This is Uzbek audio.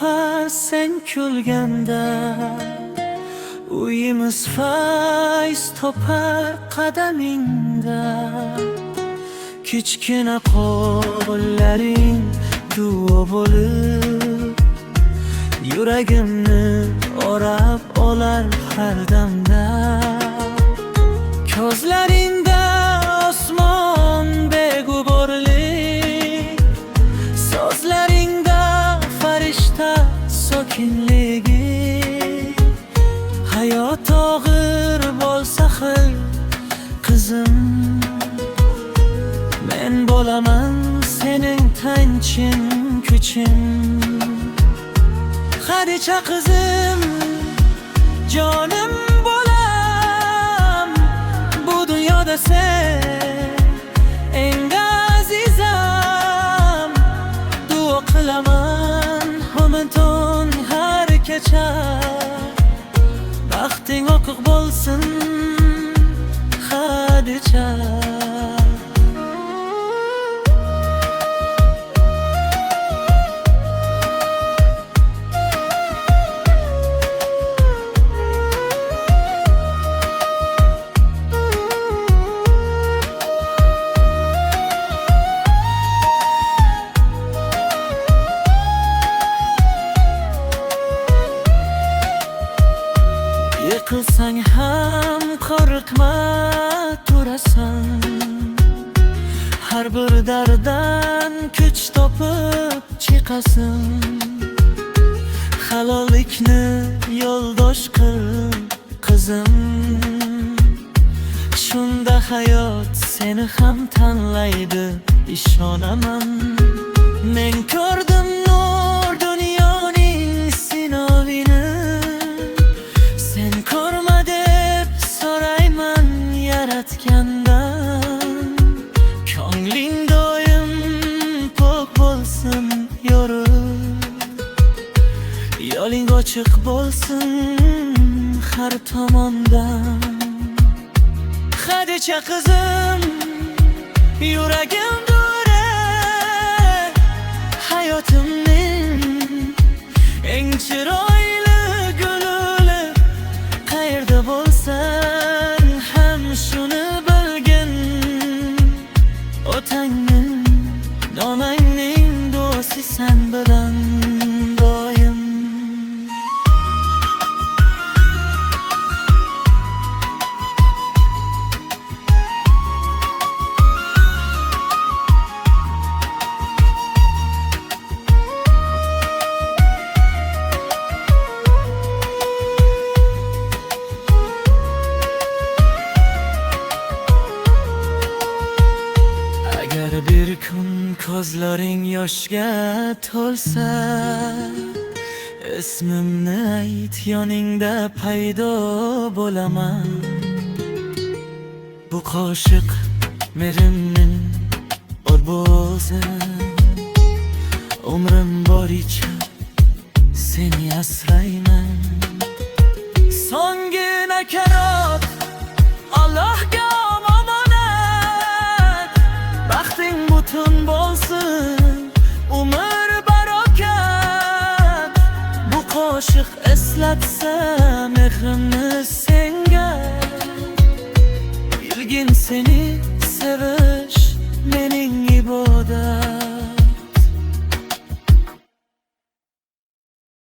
bahar sen kulganda, uyimiz fayz topar qadamingda. Kichkina qo'llaring duo bo'lib, yuragimni o'rab olar har damda. Ko'zlaringda osmon beg'uborlik, so'zlaringda farishta sokinligi. Hayot og'ir bo'lsa ham qizim, men bo'laman sening tanching kuching. Xadicha qizim, jonim bo'lam, bu dunyoda sen eng azizam. Duo qilaman umidon har kecha, baxting oqiq bo'lsin Xadicha. Yiqilsang ham qo'rqma, turasan. Har bir darddan kuch topib chiqasan. Halollikni yo'ldosh qil qizim, shunda hayot seni ham tanlaydi, ishonaman. Men ko'rdim nur dunyoning sinovini, sen ko'rma deb so'rayman yaratgandan. Ko'ngling doim pok bo'lsin yorug', yo'ling ochiq bo'lsin har tomondan. Xadicha qizim, yuragim dura, hayotimning eng chiroyli guli. Qayerda bo'lsan ham shuni bilgin, otangning onangning do'sti sen bilan doim. Agar bir kun ko'zlaring yoshga to'lsa, ismimni ayt, yoningda paydo bo'laman. Bu qoshiq merimning o'zi, umrim boricha seni asrayman. So'nggi nakarat Allohga omonat, baxting butun bo'lsin, umr barokat. Bu qoshiq eslatsa mehrimni senga, bilgin seni sevish mening ibodat.